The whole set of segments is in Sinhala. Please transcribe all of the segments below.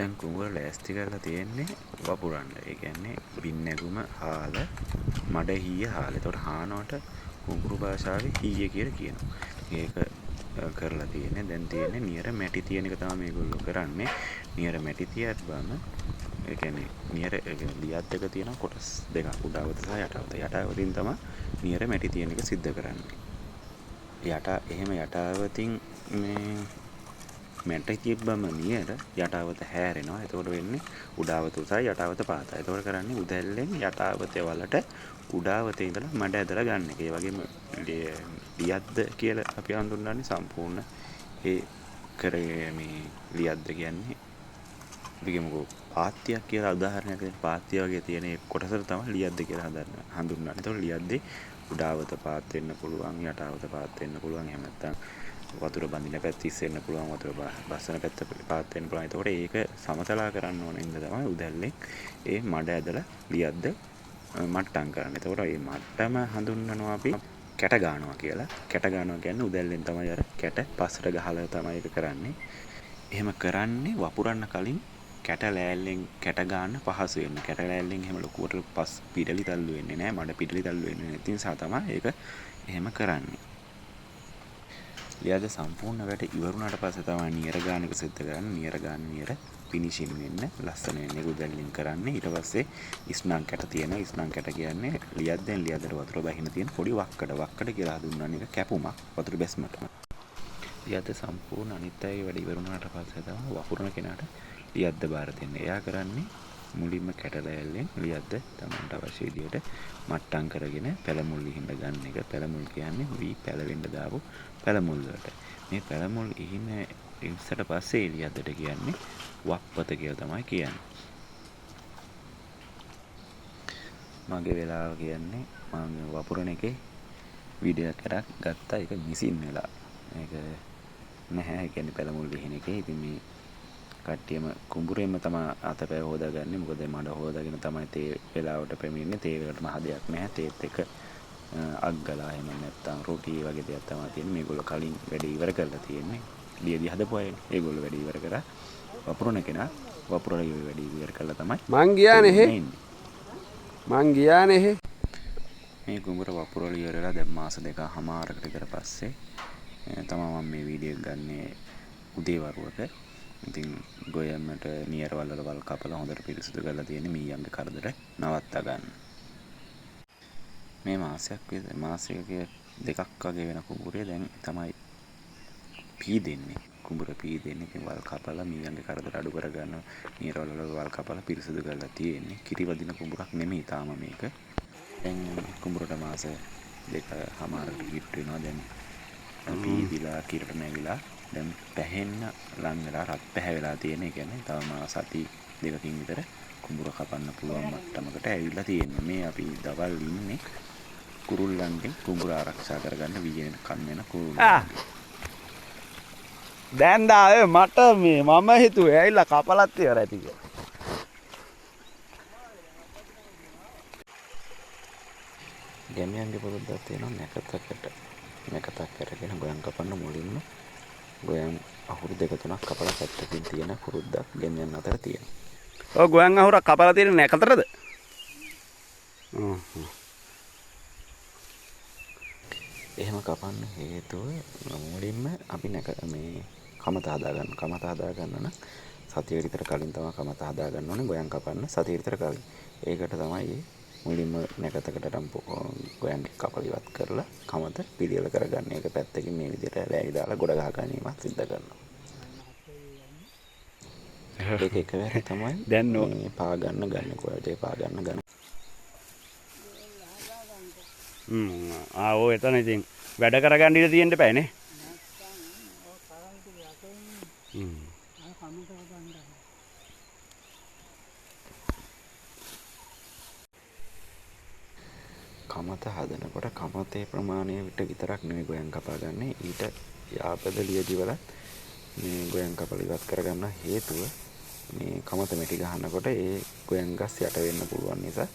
දැන් කුඹුර ලෑස්ති කරලා තියෙන්නේ වපුරන්න. ඒ කියන්නේ බින්නැගුම හාල මඩ හීය හාල. ඒතකොට හානවට කුඹුරු භාෂාවේ හීය කියලා කියනවා. ඒක කරලා තියෙන්නේ දැන් තියෙන්නේ නියර මැටි තියෙන එක තමයි මේගොල්ලෝ කරන්නේ. නියර මැටි තියද්දිම ඒ කියන්නේ නියර ලියත් එක තියෙන කොටස් දෙකක් උඩවත සහ යටවත. යටවතින් තමයි නියර මැටි තියෙන එක සිද්ධ කරන්නේ. එහෙම යටවතින් මේ මැටි තිබ්බම නියර යටවත හැරෙනවා. එතකොට වෙන්නේ උඩාවත උසයි යටවත පහතයි. එතකොට කරන්නේ උදැල්ලෙන් යටවතේ වලට උඩාවතේ ඉඳලා මඩ ඇදලා ගන්න එක. ඒ වගේම ලියද්ද කියලා අපි හඳුන්වන්නේ සම්පූර්ණ ඒ කරේ මේ ලියද්ද කියන්නේ අපි කියමුකෝ පාත්‍යයක් කියලා උදාහරණයක් දෙන්න. පාත්‍ය වගේ තියෙන ඒ කොටසට තමයි ලියද්ද කියලා හඳුන්වන්නේ. එතකොට ලියද්දේ උඩාවත පාත් වෙන්න පුළුවන් යටාවත පාත් වෙන්න පුළුවන්. එහෙම නැත්නම් වතුර බඳින පැත්ත ඉස්සෙන්න පුළුවන් වතුර බස්සන පැත්ත පාත් වෙන්න පුළුවන්. ඒතකොට ඒක සමතලා කරන්න ඕන ඉඳ තමයි උදැල්ලෙන් ඒ මඩ ඇදලා ලියද්ද මට්ටම් කරන්නේ. ඒතකොට මේ මට්ටම හඳුන්වනවා අපි කැට ගන්නවා කියලා. කැට ගන්නවා කියන්නේ උදැල්ලෙන් තමයි අර කැට පස්සට ගහලා තමයි ඒක කරන්නේ. එහෙම කරන්නේ වපුරන්න කලින් කැට ලෑල්ලෙන් කැට ගන්න පහසු වෙන්න. කැට ලෑල්ලෙන් එහෙම ලොකුවට පස් පිටලි තල්ලු වෙන්නේ නැහැ. මඩ පිටලි තල්ලු වෙන්නේ නැති නිසා තමයි ඒක එහෙම කරන්නේ. ලියද්ද සම්පූර්ණ වැඩ ඉවරුණාට පස්සේ තමයි නියර ගාන එක සිද්ධ කරන්නේ. නියර ගාන නියර ෆිනිෂින් වෙන්න ලස්සන වෙන්නේ උදැල්ලෙන් කරන්නේ. ඊට පස්සේ ඉස්නම් කැට තියෙනවා. ඉස්නම් කැට කියන්නේ ලියද්දෙන් ලියද්දට වතුර බහින තියෙන පොඩි වක්කඩ. වක්කඩ කියලා හඳුන්වන්නේ එක කැපුමක් වතුර බැස්මට. ලියද්ද සම්පූර්ණ අනිත් අය වැඩ ඉවරුණාට පස්සේ තමයි වපුරන කෙනාට ලියද්ද බාර දෙන්නේ. එයා කරන්නේ මුලින්ම කැට ලෑල්ලෙන් ලියද්ද තමන්ට අවශ්‍ය විදිහට මට්ටම් කරගෙන පැලමුල් ඉහිඳ ගන්න එක. පැලමුල් කියන්නේ වී පැලවෙන්න දාපු පැලමුල් වලට. මේ පැලමුල් ඉහින ඉස්සට පස්සේ ලියද්දට කියන්නේ වප්පත කියලා තමයි කියන්නේ. මගේ වෙලාව කියන්නේ මම වපුරන එකේ වීඩියෝ එකක් ගත්තා. ඒක මිසින් වෙලා. මේක නැහැ. ඒ කියන්නේ පැලමුල් ඉහින එකේ. ඉතින් මේ කට්ටියම කුඹුරෙන්ම තමයි අතපය හොදාගන්නේ. මොකද මඩ හොදාගෙන තමයි තේ වෙලාවට පැමිණෙන්නේ. තේ වලට මහ දෙයක් නැහැ. තේත් එක අග්ගලා එහෙම නැත්නම් රොටි වගේ දෙයක් තමයි තියෙන්නේ. මේගොල්ලෝ කලින් වැඩ ඉවර කරලා තියෙන්නේ. ලියදි හදපු අය. ඒගොල්ලෝ වැඩ ඉවර කරා. වපුරන කෙනා වපුරලා වැඩ ඉවර කළා තමයි මං ගියානේ මේ කුඹුර වපුරලා ඉවරලා දැන් මාස දෙකමාරකට විතර පස්සේ තමයි මම මේ වීඩියෝ එක ගන්නේ උදේ වරුවක. ඉතින් ගොයමට නියර වල කපලා හොඳට පිරිසිදු කරලා තියෙන්නේ මීයන්ගේ කරදර නවත්තා ගන්න. මේ මාසයක දෙකක් වගේ වෙන කුඹුරේ දැන් තමයි පීදෙන්නේ. කුඹුර පීදෙන්නේ. ඉතින් වල් කපලා මීයන්ගේ කරදර අඩු කරගන්න නියර වල කපලා පිරිසිදු කරලා තියෙන්නේ. කිරි වදින කුඹුරක් නෙමෙයි තාම මේක. දැන් කුඹුරට මාස දෙකමාරකට ගිට වෙනවා. දැන් පීදිලා කිරට නැගිලා දැන් පැහෙන්න ලං වෙලා රත් පැහැ වෙලා තියෙන. ඒ කියන්නේ තව මාස සති දෙකකින් විතර කුඹුර කපන්න පුළුවන් මට්ටමකට ඇවිල්ලා තියෙන්නේ. මේ අපි දවල් ඉන්නේ කුරුල්ලන්ගෙන් කුඹුර ආරක්ෂා කරගන්න විජේන කන් වෙන කුරුල්ලන්. දැන් දාවේ මට මේ මම හිතුවේ ඇවිල්ලා කපලත් ඉවරයි කියලා. ගැමියන්ගේ පොරුද්දක් තියෙනවා නැකතක් කරගෙන ගොයන් කපන්න මුලින්ම ගොයන් අහුරු දෙක තුනක් කපලා පැත්තකින් තියෙන පුරුද්දක් ගැමියන් අතර තියෙනවා. ඔය ගොයන් අහුරක් කපලා තියෙන නැකතරද? එහෙම කපන්න හේතුව මුලින්ම අපි මේ කමත හදාගන්න. කමත හදාගන්න නම් සතිය විතර කලින් තමයි කමත හදාගන්න ඕනේ. ගොයන් කපන්න සතිය විතර කලින්. ඒකට තමයි මුලින්ම නැකතකට ගොයන් කපලා ඉවත් කරලා කමත පිළියෙල කරගන්න. ඒක පැත්තකින් මේ විදිහට ලෑලි දාලා ගොඩ ගහ ගැනීමක් සිද්ධ කරනවා. ඒක එකවර තමයි දැන් මේ පා ගන්න කොල්ටේ පා ගන්න. ඔය එතන ඉතින් වැඩ කරගන්න ඉඳ තියෙන්න බෑනේ. කමත හදනකොට කමතේ ප්‍රමාණය විතරක් නෙවෙයි ගොයන් කපා ගන්න. ඊට යාපද ලියදි වල මේ ගොයන් කපලා ඉවත් කරගන්න හේතුව මේ කමත මෙටි ගහනකොට ඒ ගොයන් ගස් යට වෙන්න පුළුවන් නිසා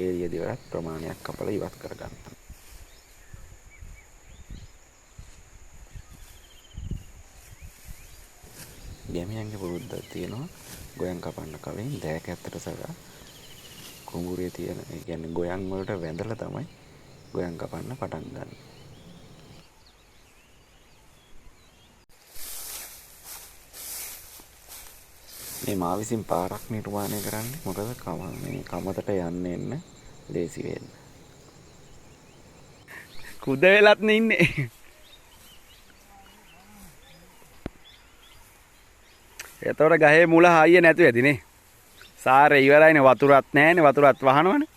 ඒ ලියදි වලත් ප්‍රමාණයක් කපලා ඉවත් කරගන්න. ගැමියන්ගේ පුරුද්දක් තියෙනවා ගොයන් කපන්න කලින් දෑකැත්තට සලා කුඹුරේ තියෙන ඒ කියන්නේ ගොයන් වලට වැඳලා තමයි ගොයන් කපන්න පටන් ගන්න. මේ මා විසින් පාරක් නිර්මාණය කරන්නේ මොකද මේ කමතට යන්න එන්න ලේසි වෙන්න. කුද වෙලත් ඉන්නේ. එතකොට ගහේ මුල හයිය නැතු ඇතිනේ. සාරේ ඉවරයිනේ වතුරත් නැහැනේ වතුරත් වහනවනේ.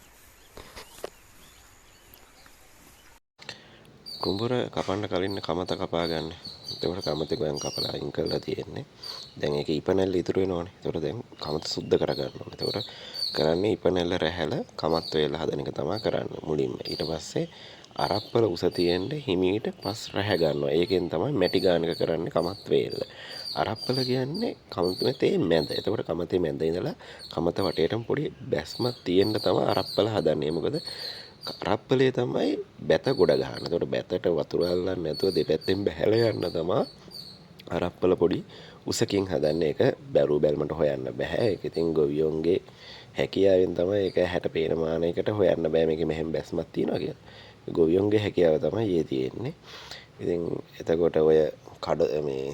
කුඹුර කපන්න කලින් කමත කපා ගන්න. එතකොට කමතේ ගොයන් කපලා අයින් කරලා තියෙන්නේ. දැන් ඒකේ ඉපනැල්ල ඉතුරු වෙනවනේ. එතකොට දැන් කමත සුද්ධ කර ගන්න ඕනේ. එතකොට කරන්නේ ඉපනැල්ල රැහැල කමත් වේල හදන එක තමයි කරන්නේ මුලින්ම. ඊට පස්සේ අරප්පල උස තියෙන්නේ හිමීට පස් රැහැ ගන්නවා. ඒකෙන් තමයි මැටි ගාන එක කරන්නේ කමත් වේල. අරප්පල කියන්නේ කමතේ මැද. එතකොට කමතේ මැද ඉඳලා කමත වටේටම පොඩි බැස්මක් තියෙන්න තමයි අරප්පල හදන්නේ. මොකද අරප්පලේ තමයි බැත ගොඩ ගන්න. එතකොට බැතට වතුර අල්ලන්නේ නැතුව දෙපැත්තෙන් බැහැලා යන්න තමයි අරප්පල පොඩි උසකින් හදන්නේ. ඒක බැරු බැලමට හොයන්න බෑ. ඒක ඉතින් ගොවියොන්ගේ හැකියාවෙන් තමයි ඒක හැට පේන මානයකට හොයන්න බෑ මේකේ මෙහෙම බැස්මක් තියෙනවා කියලා. ගොවියොන්ගේ හැකියාව තමයි ඒ තියෙන්නේ. ඉතින් එතකොට ඔය මේ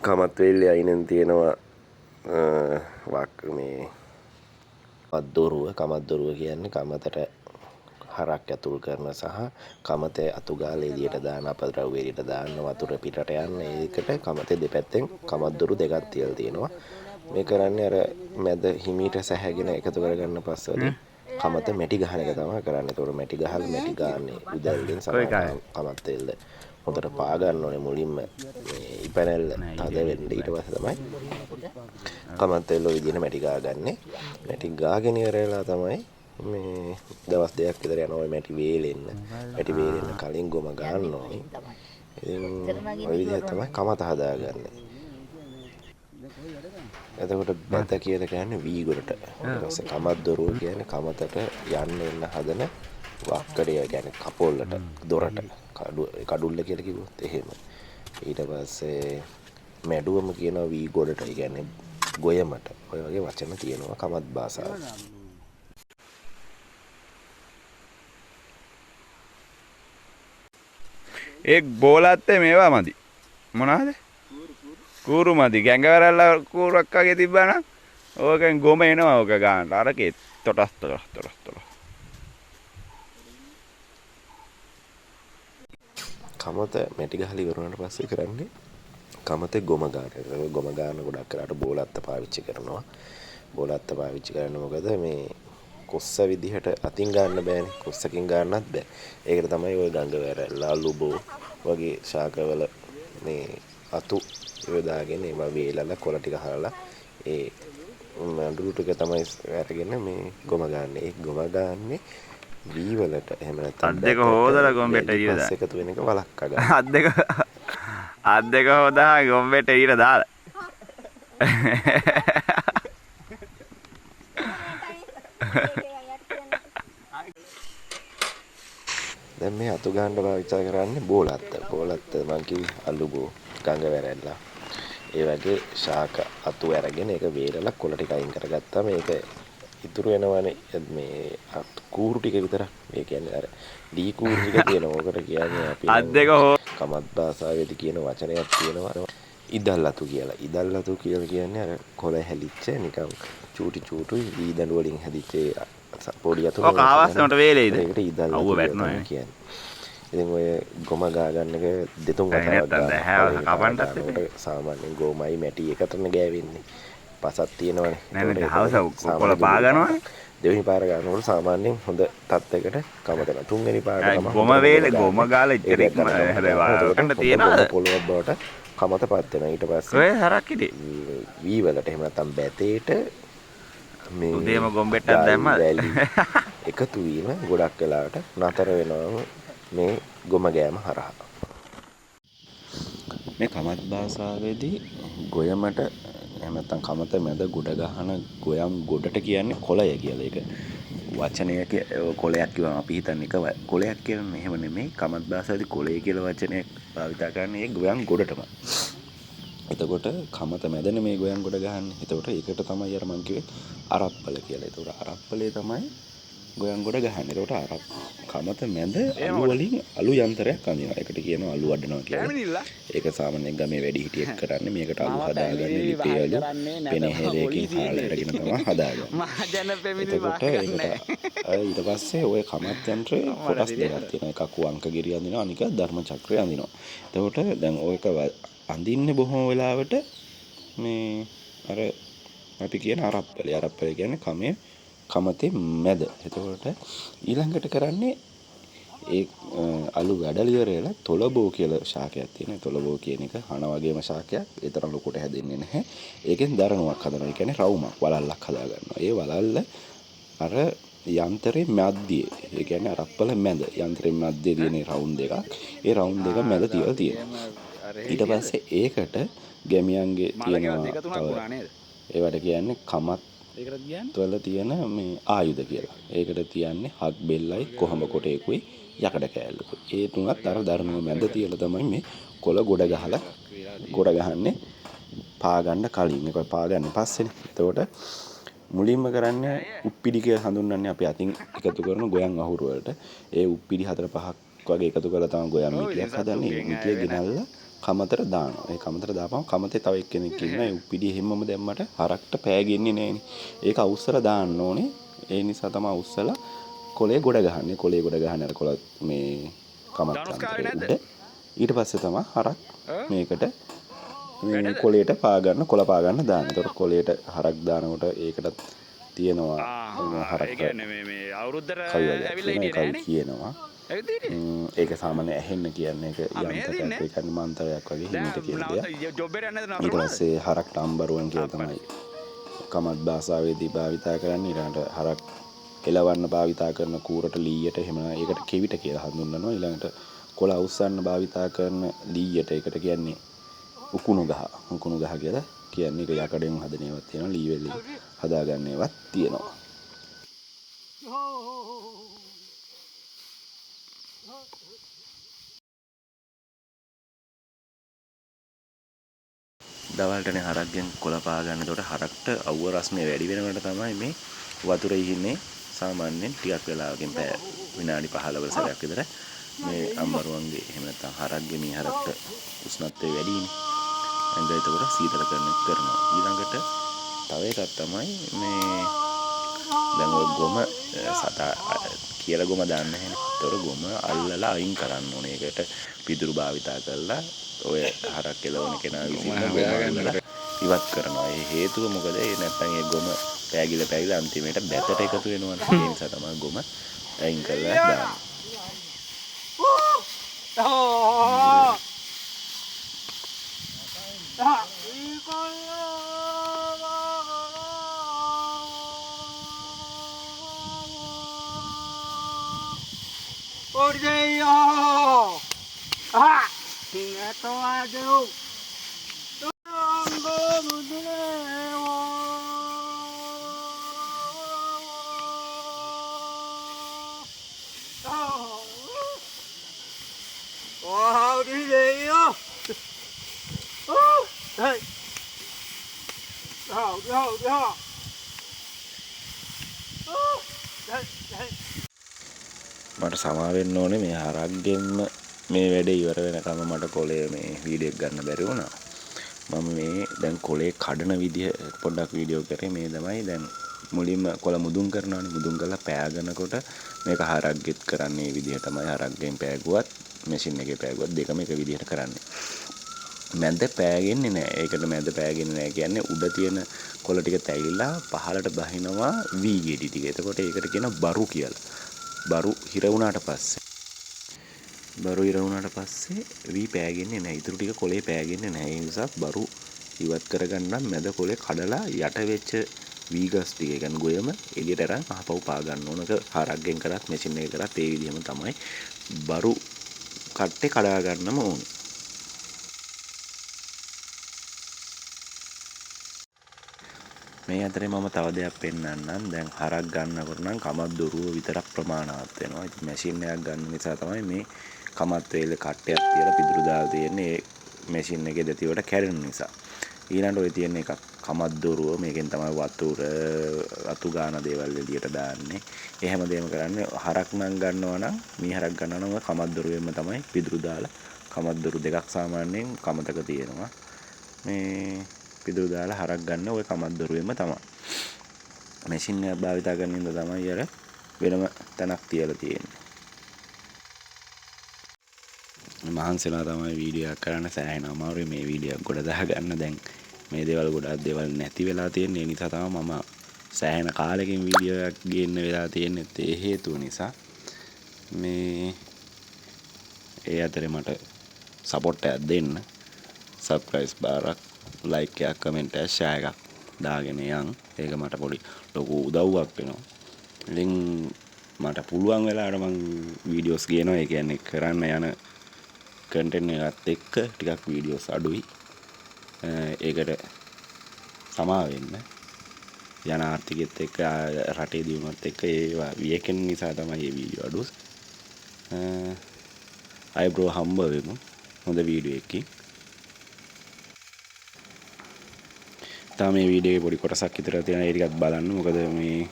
කමත් වේල්ලේ අයිනෙන් තියෙනවා මේ කමත්දොරුව කියන්නේ කමතට හරක් ඇතුල් කරන සහ කමතේ අතුගාල එළියට දාන අපද්‍රව්‍ය එළියට දාන වතුර පිටට යන ඒකට කමතේ දෙපැත්තෙන් කමත්දොරු දෙකක් තියලා තියෙනවා. මේ කරන්නේ අර මැද හිමීට සැහැගෙන එකතු කරගන්න පස්සේදී කමත මැටි ගහන එක තමයි කරන්නේ. ඒතකොට මැටි ගහලා මැටි ගාන්නේ උදැල්ලෙන් සමහර කමත් තෙල්ද හොඳට පා ගන්න ඕනේ මුලින්ම මේ ඉපැනැල්ල තද වෙන්න. ඊට පස්සේ තමයි කමත් තෙල්ල ඔය විදිහට මැටි ගාගන්නේ. මැටි ගාගෙන ඉවරලා තමයි මේ දවස් දෙකක් විතර යනවා ඔය මැටි වේලෙන්න. මැටි වේලෙන්න කලින් ගොම ගන්න ඕනේ. ඉතින් ඔය විදිහට තමයි කමත හදාගන්නේ. එතකොට බැත කියලා කියන්නේ වී ගොඩට. ඊට පස්සේ කමත් දොරුව කියන්නේ කමතට යන්න එන්න හදන වක්කඩය කියන්නේ කපොල්ලට දොරට කඩුල්ල කියලා කිව්වොත් එහෙම. ඊට පස්සේ මැඩුවම කියනවා වී ගොඩට. ඒ කියන්නේ ගොයමට. ඔය වගේ වචන තියෙනවා කමත් භාෂාවේ. ඒ බෝලත්තේ මේවා මදි. මොනවාද? කූරු මදි. ගැංගවරල්ල කූරක් වගේ තිබ්බනම් ඕකෙන් ගොම එනවා ඕක ගන්නට. අරකේ තොටස්. කමත මැටි ගහලා ඉවර වුණාට පස්සේ කරන්නේ කමතේ ගොම ගන්න. ඒක ගොම ගන්න ගොඩක් කරාට බෝලත්ත පාවිච්චි කරනවා. බෝලත්ත පාවිච්චි කරන්නේ මොකද මේ කොස්ස විදිහට අතින් ගන්න බෑනේ. කොස්සකින් ගන්නත් බෑ. ඒකට තමයි ওই ගංගවැරල්ල අලුබෝ වගේ ශාකවල මේ අතු යොදාගෙන ඒවා වේලලා කොළ ටික හරලා ඒ මඬුරු ටික තමයි අරගෙන මේ ගොම ගන්න. ඒ ගොම ගන්නේ වී වලට එහෙම නැත්නම් අත් දෙක හොදලා ගොම්බෙට ඊට දාලා එකතු වෙන එක වලක්ක ගන්න. අත් දෙක හොදා ගොම්බෙට ඊට දාලා දැන් මේ අතු ගන්න පාවිච්චි කරන්නේ බෝලත්ත. බෝලත්ත මං කිව්වේ අලුබෝ ගංගවැරැල්ල. ඒ වගේ ශාක අතු අරගෙන ඒක වේලලා කොළ ටික අයින් කරගත්තා. මේක ඉතුරු වෙනවනේ මේ කූරු ටික විතරක්. මේ කියන්නේ අර දී කූරු ටික තියෙනවා. ඕකට කියන්නේ අපි අත් දෙක කමත් භාෂාවේදී කියන වචනයක් තියෙනවා ඉදල්ලතු කියලා. ඉදල්ලතු කියලා කියන්නේ අර කොළ හැලිච්ච නිකන් චූටි වී දඬු වලින් හැදිච්ච පොඩි අතු. ඔක ආවස්සනට වේලෙයිද? ඒකට ඉදල්ලතු කියන්නේ. ඉතින් ඔය ගොම ගා ගන්න එක දෙතුන් වතාවක් ගන්නවා. සාමාන්‍යයෙන් ගොමයි මැටි එකටනේ ගෑවෙන්නේ. පසක් තියෙනවනේ. නෑ හවස කොළ පා ගන්නවනේ. දෙවෙනි පාර ගන්නකොට සාමාන්‍යයෙන් හොඳ තත්යකට කමතන. තුන්වෙනි පාරට තමයි ගොම වේල ගොම ගාලා ඉතරෙක් හැබැයි වාරකට තියනවාද? පොළොවක් බවට කමතපත් වෙනවා. ඊට පස්සේ ඔය හරක් ඉතින් වී වලට එහෙම නැත්නම් බැතේට මේ උදේම ගොම්බෙට්ටක් දැම්මද? එකතු වීම ගොඩක් වෙලාවට නතර වෙනවා මේ ගොම ගෑම හරහා. මේ කමත් භාෂාවේදී ගොයමට එහෙම නැත්නම් කමත මැද ගොඩ ගහන ගොයම් ගොඩට කියන්නේ කොළය කියලා. ඒක වචනයක කොළයක් කියවම අපි හිතන්නේ එක කොළයක් කියන්නේ එහෙම නෙමෙයි. කමත් භාෂාවේදී කොළය කියලා වචනයක් භාවිත කරන්නේ ඒ ගොයම් ගොඩටම. එතකොට කමත මැදනේ මේ ගොයන් ගොඩ ගහන්නේ. එතකොට ඒකට තමයි අර මං කිව්වේ අරප්පල කියලා. එතකොට අරප්පලේ තමයි ගොයන් ගොඩ ගහන්නේ. එතකොට කමත මැද අලු වලින් අලු යන්ත්‍රයක් අඳිනවා. ඒකට කියනවා අලු වඩනවා කියලා. ඒක සාමාන්‍යයෙන් ගමේ වැඩි හිටියෙක් කරන්නේ. මේකට අලු හදාගන්නේ ලිපේ අලු පෙනහැරයකින් හාල් අරගෙන තමයි හදාගන්නේ. මහජන පෙමිණිලි එතකොට ඒකට ඊට පස්සේ ওই කමත් යන්ත්‍රේ කොටස් දෙකක් තියෙනවා. එකක් වංකගිරිය අඳිනවා, අනික ධර්ම චක්‍රය අඳිනවා. එතකොට දැන් ඔයක අඳින්නේ බොහොම වෙලාවට මේ අර අපි කියන අරප්පලේ කියන්නේ කමතේ මැද. එතකොට ඊළඟට කරන්නේ ඒ අලු වැඩල ඉවරලා තොලබෝ කියලා ශාකයක් තියෙනවා. තොලබෝ කියන එක හන වගේම ශාකයක්. ඒ තරම් ලොකුට හැදෙන්නේ නැහැ. ඒකෙන් දරණුවක් හදනවා. ඒ කියන්නේ රවුමක් වලල්ලක් හදා ගන්නවා. ඒ වලල්ල අර යන්ත්‍රේ මැද්දේ. ඒ කියන්නේ අරප්පල මැද. යන්ත්‍රේ මැද්දේ තියෙන රවුම් දෙකක්. ඒ රවුම් දෙක මැද තියලා තියෙනවා. ඊට පස්සේ ඒකට ගැමියන්ගේ තියෙනවා ඒවට කියන්නේ කමත් වල තියෙන මේ ආයුධ කියලා. ඒකට තියන්නේ හත් බෙල්ලයි කොහඹ කොටේකුයි යකඩ කෑල්ලකුයි. ඒ තුනත් අර දරණුව මැද තියලා තමයි මේ කොළ ගොඩ ගහලා ගොඩ ගහන්නේ පා ගන්න කලින්. ඒක පා ගන්න පස්සේනේ. එතකොට මුලින්ම කරන්නේ උප්පිඩි කියලා හඳුන්වන්නේ අපි අතින් එකතු කරන ගොයන් අහුරු වලට. ඒ උප්පිඩි 4-5ක් වගේ එකතු කරලා තමයි ගොයන් මිටියක් හදන්නේ. මිටිය ගෙනල්ලා කමතට දානවා. ඒ කමතට දාපම කමතේ තව එක්කෙනෙක් ඉන්නවා. ඒ උප්පිඩි හැමම දැම්මට හරක්ට පෑගෙන්නේ නැහෙනේ. ඒක අවුස්සලා දාන්න ඕනේ. ඒ නිසා තමයි අවුස්සලා කොලේ ගොඩ ගහන්නේ. කොලේ ගොඩ ගහන්නේ අර කොල මේ කමත් යන්ත්‍රේ උඩ. ඊට පස්සේ තමයි හරක් මේකට මේ කොලේට පා ගන්න කොළ පා ගන්න දාන්න. ඒතකොට කොලේට හරක් දානකොට ඒකට තියෙනවා හරක් මේ අවුරුද්දට ඇවිල්ලා කියනවා. ඒක සාමාන්‍ය ඇහෙන්න කියන්නේ ඒක යන්ත්‍රයක්. ඒ කියන්නේ මන්ත්‍රයක් වගේ හිමිට කියන දෙයක්. ඊට පස්සේ හරක්ට අම්බරුවන් කියලා තමයි කමත් භාෂාවේදී භාවිතා කරන්නේ. ඊළඟට හරක් එලවන්න භාවිතා කරන කූරට ලීයට එහෙම ඒකට කෙවිත කියලා හඳුන්වනවා. ඊළඟට කොළ අවුස්සන්න භාවිතා කරන ලීයට ඒකට කියන්නේ උකුණු ගහ. උකුණු ගහ කියලා කියන්නේ ඒක යකඩෙන් හදන ඒවාත් තියෙනවා. ලී වලින් හදාගන්න ඒවාත් තියෙනවා. දවල්ටනේ හරක්ගෙන් කොළ පා ගන්න. එතකොට හරක්ට අවුව රස්නේ වැඩි වෙනකොට තමයි මේ වතුරේ ඉන්නේ සාමාන්‍යයෙන් ටිකක් වෙලාවකින් පැය විනාඩි 15 සැරයක් විතර මේ අම්බරුවන්ගේ එහෙම නැත්නම් හරක්ගේ මේ හරක්ට උෂ්ණත්වය වැඩිනේ. ඇඟ එතකොට සීතල කරනවා. ඊළඟට තව එකක් තමයි මේ දැන් ඔය ගොම සතා කියලා ගොම දාන්න නැහැ. ඒතර ගොම අල්ලලා අයින් කරන්න ඕනේ. ඒකට පිදුරු භාවිතා කරලා ඔය හරක් එලවන කෙනා විසින් ඉවත් කරනවා. ඒ හේතුව මොකද? ඒ නැත්නම් ඒ ගොම පෑගිලා අන්තිමේට බැතට එකතු වෙනවා. ඒ නිසා තමයි ගොම අයින් කරලා දාන්නේ. මට සමා වෙන්න ඕනේ මේ හරක්ගෙන්ම මේ වැඩේ ඉවර වෙනකම් මට කොලේ මේ වීඩියෝ එක ගන්න බැරි වුණා. මම මේ දැන් කොලේ කඩන විදිය පොඩ්ඩක් වීඩියෝ කරේ. මේ තමයි දැන් මුලින්ම කොළ මුදුන් කරනවානේ. මුදුන් කරලා පෑගනකොට මේක හරක්ගෙත් කරන්නේ මේ විදිහ තමයි. හරක්ගෙන් පෑගුවත් මැෂින් එකේ පෑගුවත් දෙකම එක විදිහට කරන්නේ. මැද පෑගෙන්නේ නැහැ. ඒකට මැද පෑගෙන්නේ නැහැ කියන්නේ උඩ තියෙන කොළ ටික තැවිලා පහළට බහිනවා වී ගෙඩි ටික. එතකොට ඒකට කියන බරු කියලා. බරු හිර වුණාට පස්සේ වී පෑගෙන්නේ නැහැ. ඊටු ටික කොලේ පෑගෙන්නේ නැහැ. ඒ නිසා බරු ඉවත් කරගන්න මැද කොලේ කඩලා යට වෙච්ච වී ගස් ටික ගන්න ගොයම එළියට අරන් අහපව් පා ගන්න ඕනක. හරක්ගෙන් කරත් මැෂින් එකේ කරත් ඒ විදිහම තමයි. බරු කට්ටේ කඩා ගන්නම ඕනේ. මේ අතරේ මම තව දෙයක් පෙන්නන්නම්. දැන් හරක් ගන්නකොට නම් කමත් දොරුව විතරක් ප්‍රමාණවත් වෙනවා. ඉතින් මැෂින් එකක් ගන්න නිසා තමයි මේ කමත් වේලේ කට්ටයක් තියලා පිදුරු දාලා තියෙන්නේ. ඒ මැෂින් එකේ දෙතිවට කැරෙන නිසා. ඊළඟට ඔය තියෙන එකක් කමද්දොරුව මේකෙන් තමයි වතුර අතු ගාන දේවල් එළියට දාන්නේ. ඒ හැමදේම කරන්නේ හරක් නම් ගන්නවා නම් මේ හරක් ගන්නවා නම් ඔය කමද්දොරුවෙන්ම තමයි පිදුරු දාලා කමද්දොරු දෙකක් සාමාන්‍යයෙන් කමතක තියෙනවා. මේ පිදුරු දාලා හරක් ගන්න ඔය කමද්දොරුවෙන්ම තමයි. මැෂින් එක භාවිත කරන ඉඳ තමයි අර වෙනම තැනක් තියලා තියෙන්නේ. මහන්සිලා තමයි වීඩියෝ එකක් කරන්න සෑහෙන අමාරුයි මේ වීඩියෝ එක ගොඩ දාගන්න. දැන් මේ දේවල් ගොඩක් දේවල් නැති වෙලා තියෙන. ඒ නිසා තමයි මම සෑහෙන කාලෙකින් වීඩියෝ එකක් ගේන්න වෙලා තියෙන්නේ. ඒ හේතුව නිසා මේ ඒ අතරේ මට සපෝට් එකක් දෙන්න. සබ්ස්ක්‍රයිබ් බාරක්, ලයික් එකක්, කමෙන්ට් එකක්, ෂෙයා එකක් දාගෙන යන්. ඒක මට පොඩි ලොකු උදව්වක් වෙනවා. ඉතින් මට පුළුවන් වෙලාවට මම වීඩියෝස් ගේනවා. ඒ කියන්නේ කරන්න යන කන්ටෙන්ට් එකත් එක්ක ටිකක් වීඩියෝස් අඩුයි. ඒකට සමා වෙන්න. යන ආර්ථිකෙත් එක්ක රටේ දියුණුවත් එක්ක ඒවා වියකෙන නිසා තමයි මේ වීඩියෝ අඩු. අයබ්‍රෝ හම්බ වෙමු හොඳ වීඩියෝ එකකින්. තාම මේ වීඩියෝ එකේ පොඩි කොටසක් විතර තියෙනවා. ඒ ටිකත් බලන්න. මොකද මේ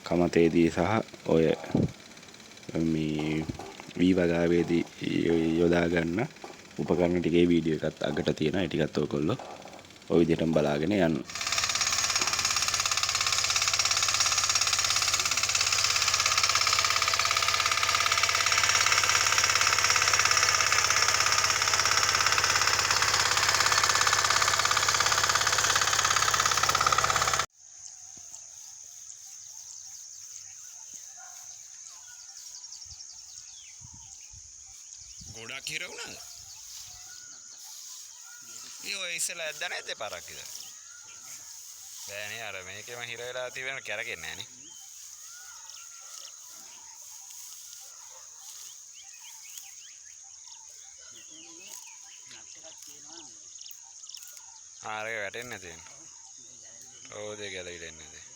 කමතේදී සහ ඔය මේ වී වගාවේදී යොදා ගන්න උපකරණ ටිකේ වීඩියෝ එකත් අගට තියෙනවා. ඒ ටිකත් ඔයගොල්ලෝ ওই විදිහටම බලාගෙන යන්න. ගොඩක් හිර වුණාද? ඔය ඉස්සෙල්ලා ඇද්ද නැද්ද පාරක් ඉතින්? බෑනේ අර මේකෙම හිර වෙලා තියෙන කැරකෙන්නේ නැහනේ. ආරේ වැටෙන්නේ නැතේ. ඕ දෙක ගැලවිලා ඉන්නේ.